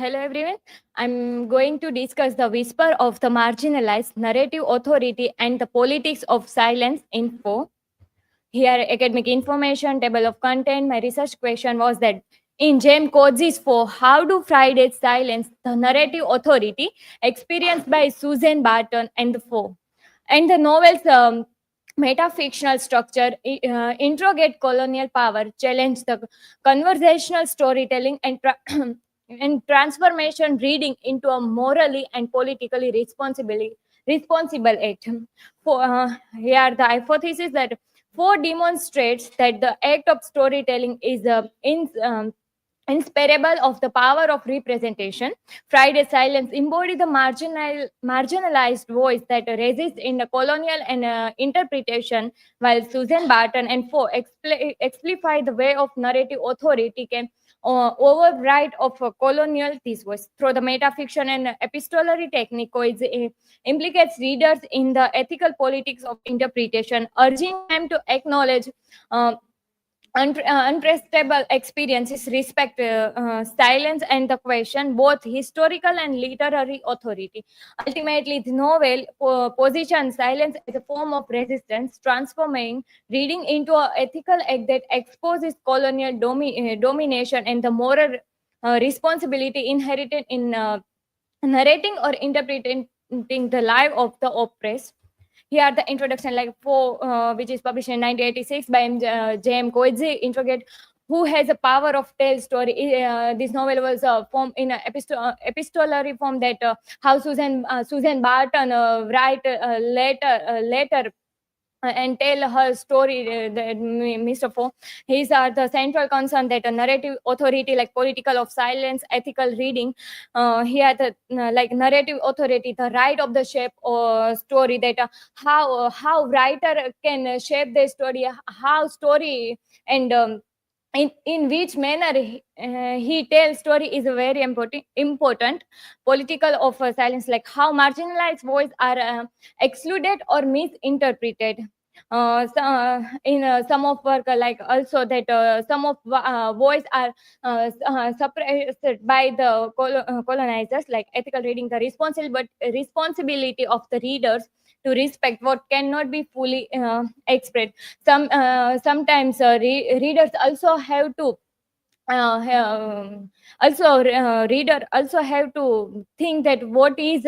Hello everyone. I'm going to discuss the whisper of the marginalized, narrative authority, and the politics of silence in 4. Here, academic information, table of content. My research question was that in James Coetzee's 4, how do Fridays silence the narrative authority experienced by Susan Barton and the 4? And the novel's metafictional structure interrogate colonial power, challenge the conversational storytelling, and and transformation reading into a morally and politically responsible act. Here, the hypothesis that 4 demonstrates that the act of storytelling is inseparable of the power of representation. Friday silence embody the marginalized voice that resists in the colonial and interpretation, while Susan Barton and Foe exemplify the way of narrative authority can override of colonial discourse. Through the metafiction and epistolary technique, Coetzee implicates readers in the ethical politics of interpretation, urging them to acknowledge uh, unprecedented experiences, respect silence, and the question both historical and literary authority. Ultimately, the novel positions silence as a form of resistance, transforming reading into an ethical act that exposes colonial domination and the moral responsibility inherited in narrating or interpreting the life of the oppressed. Here, the introduction, like which is published in 1986 by J.M. Coetzee, interrogate who has a power of tell story. This novel was formed in an epistolary form that how Susan Barton write later and tell her story. Mr. Foe, these are the central concern that a narrative authority like political of silence, ethical reading. Here, the like narrative authority, the right of the shape or story, that how writer can shape the story, how story and in which manner he tells story is a very important political of silence, like how marginalized voice are excluded or misinterpreted. In some of work, like also that some of voice are suppressed by the colonizers, like ethical reading, the responsibility of the readers to respect what cannot be fully expressed. Sometimes readers also have to reader also have to think that what is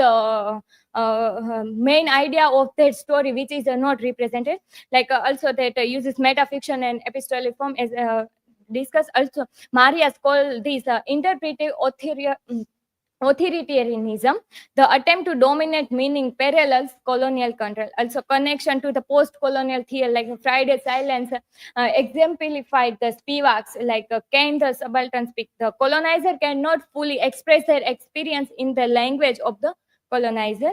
main idea of that story which is not represented, like also that uses metafiction and epistolary form as discussed. Also, Marias call this interpretive authoritarianism, the attempt to dominate meaning parallels colonial control. Also, connection to the post-colonial theory, like Friday silence, exemplified the Spivaks, like can the subaltern speak? The colonizer cannot fully express their experience in the language of the colonizer.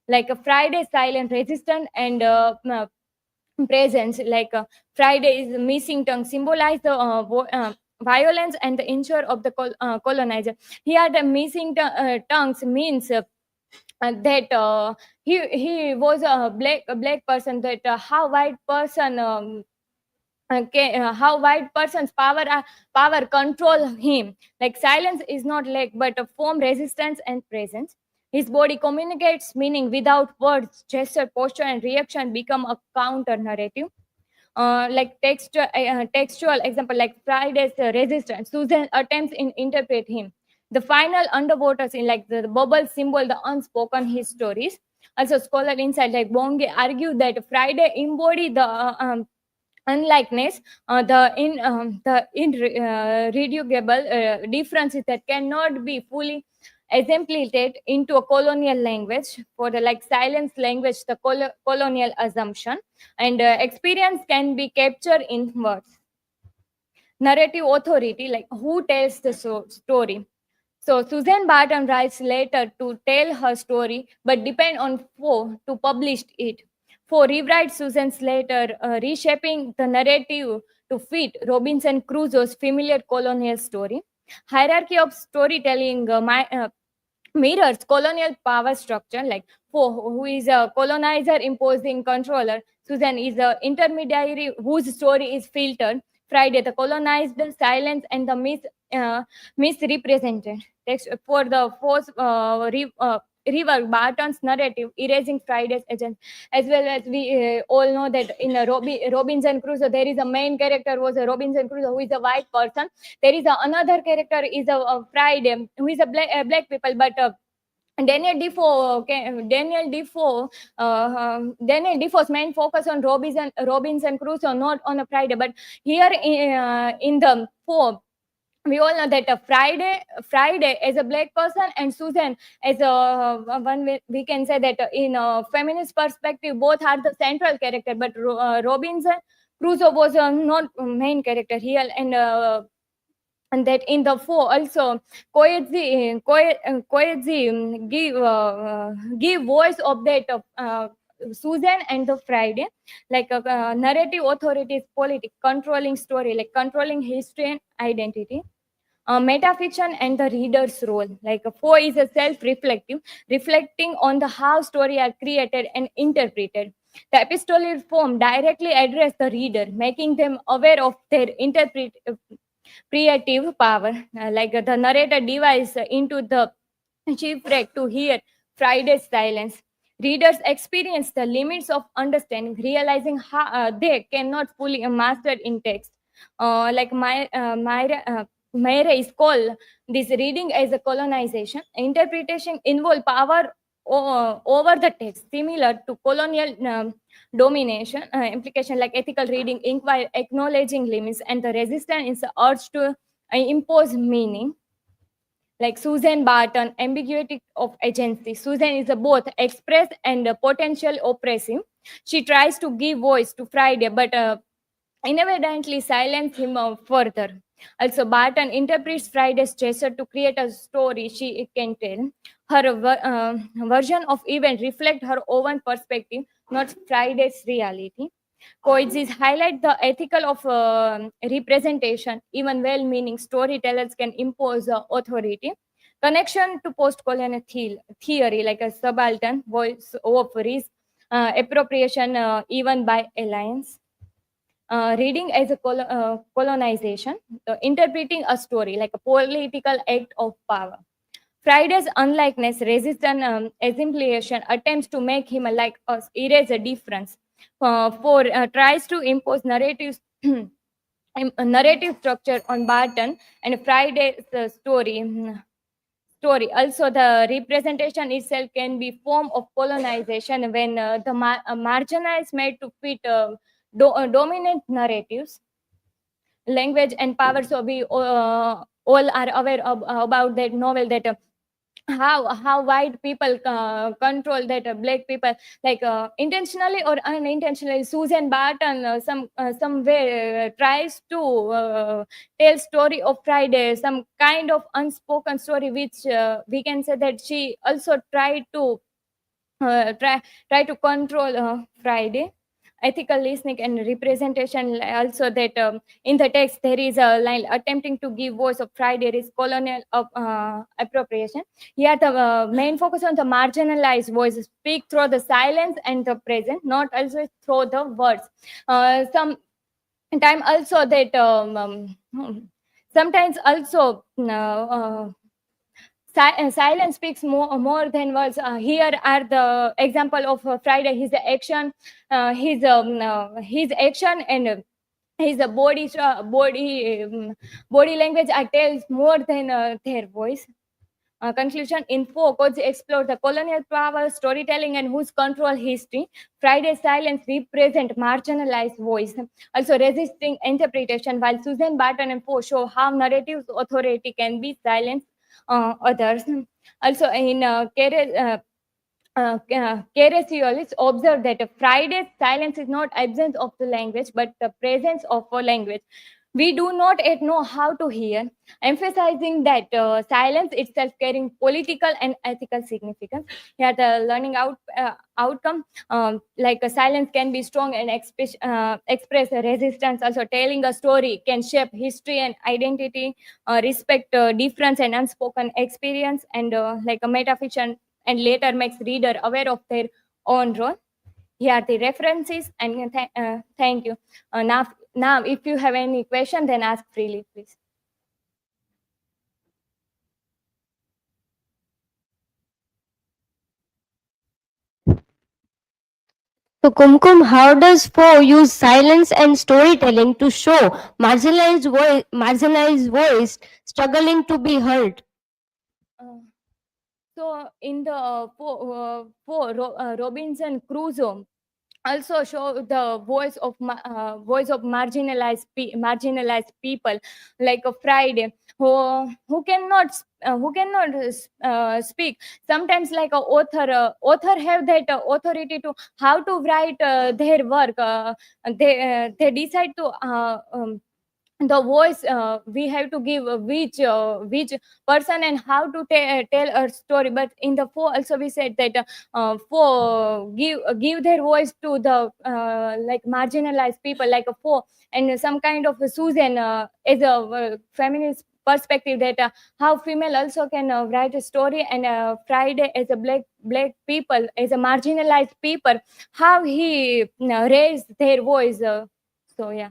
Like a Friday silent resistance and presence, like Friday is missing tongue, symbolize the violence and the injury of the colonizer. Here, the missing tongues means that he was a black person, that how white person okay, how white person's power control him. Like silence is not like but a form resistance and presence. His body communicates meaning without words, gesture, posture, and reaction become a counter narrative. Like textual example, like Friday's resistance, Susan attempts in interpret him. The final underwater scene, like the bubble symbol, the unspoken his stories. Also, scholar insight like Bonge argue that Friday embody the unlikeness, the irreducible differences that cannot be fully exemplified into a colonial language. For the like silence language, the colonial assumption and experience can be captured in words. Narrative authority, like who tells the story. So Susan Barton writes later to tell her story, but depend on Foe to publish it. Foe rewrites Susan's later, reshaping the narrative to fit Robinson Crusoe's familiar colonial story. Hierarchy of storytelling mirrors colonial power structure, like Foe, who is a colonizer imposing controller. Susan is a intermediary whose story is filtered. Friday, the colonized, silence, and the misrepresented. Text for the force rework Barton's narrative, erasing Friday's agent, as well as we all know that in Robinson Crusoe there is a main character was a Robinson Crusoe who is a white person. There is another character is a Friday who is a black people, but Daniel Defoe, Daniel Defoe's main focus on Robinson Crusoe, not on a Friday. But here in the four, we all know that Friday as a black person and Susan as a one we can say that in a feminist perspective, both are the central character. But Robinson Crusoe was not main character here, and that in the four also Coetzee give voice of that Susan and the Friday, like a narrative authority is politic, controlling story, like controlling history and identity. Metafiction and the reader's role, like four is a self-reflective, reflecting on the how story are created and interpreted. The epistolary form directly address the reader, making them aware of their creative power. Like the narrator dives into the shipwreck to hear Friday's silence. Readers experience the limits of understanding, realizing how they cannot fully master in text. Like Myra is called this reading as a colonization. Interpretation involve power over the text, similar to colonial domination. Implication like ethical reading, inquire, acknowledging limits, and the resistance is the urge to impose meaning. Like Susan Barton, ambiguity of agency. Susan is a both express and potential oppressive. She tries to give voice to Friday, but inadvertently silence him further. Also, Barton interprets Friday's gesture to create a story she can tell. Her version of event reflect her own perspective, not Friday's reality. Coexist highlight the ethical of representation. Even well-meaning storytellers can impose authority. Connection to post-colonial theory, like a subaltern voice of risk, appropriation, even by alliance. Reading as a colonization, interpreting a story like a political act of power. Friday's unlikeness, resistance, assimilation, attempts to make him like us, erase a difference. For tries to impose narratives, a narrative structure on Barton and Friday's story. Also, the representation itself can be form of colonization when the marginalized made to fit dominant narratives, language and power. So we all are aware about that novel that how white people control that black people, like intentionally or unintentionally. Susan Barton somewhere tries to tell story of Friday, some kind of unspoken story, which we can say that she also tried to try to control Friday. Ethical listening and representation, also that in the text there is a line attempting to give voice of Friday is colonial appropriation. Here the main focus on the marginalized voices speak through the silence and the present, not also through the words. Some time also that sometimes also silence speaks more than words. Here are the example of Friday, his action, his action and his body language tells more than their voice. Conclusion in Coetzee explore the colonial power, storytelling, and whose control history. Friday's silence represent marginalized voice, also resisting interpretation, while Susan Barton and Poe show how narrative authority can be silenced others. Also, in Coetzee observed that Friday's silence is not absence of the language, but the presence of a language we do not yet know how to hear, emphasizing that silence itself carrying political and ethical significance. Here, the learning outcome, like a silence can be strong and express a resistance. Also, telling a story can shape history and identity, respect difference and unspoken experience, and like a metafiction, and later makes reader aware of their own role. Here are the references, and thank you. Now, if you have any question, then ask freely, please. So, Kumkum, how does Poe use silence and storytelling to show marginalized voice struggling to be heard? Uh, so in the Robinson Crusoe also show the voice of marginalized people, like a Friday, who cannot speak. Sometimes like a author have that authority to how to write their work. They decide to the voice we have to give which person and how to tell a story. But in the four also we said that for give their voice to the like marginalized people, like a four and some kind of a Susan as a feminist perspective, that how female also can write a story, and Friday as a black people, as a marginalized people, how he raised their voice. So yeah.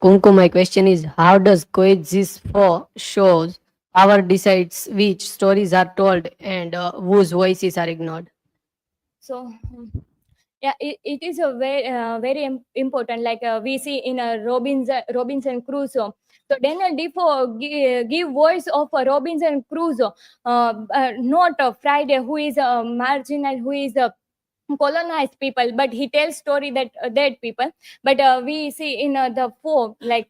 Kumkum, my question is, how does coexist for shows power decides which stories are told and whose voices are ignored? So yeah, it is a very important, like we see in a Robinson Crusoe. So Daniel Defoe give voice of a Robinson Crusoe, not a Friday who is a marginal, who is a colonized people, but he tells story that dead people. But we see in the four, like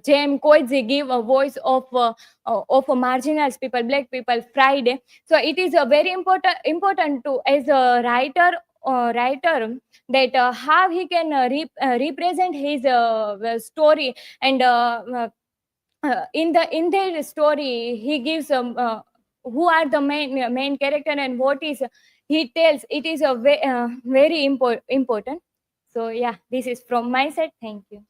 James Coetzee give a voice of a marginalized people, black people, Friday. So it is a very important to as a writer, that how he can represent his story, and in their story he gives who are the main character and what is he tells. It is a very important. So yeah, this is from my side. Thank you.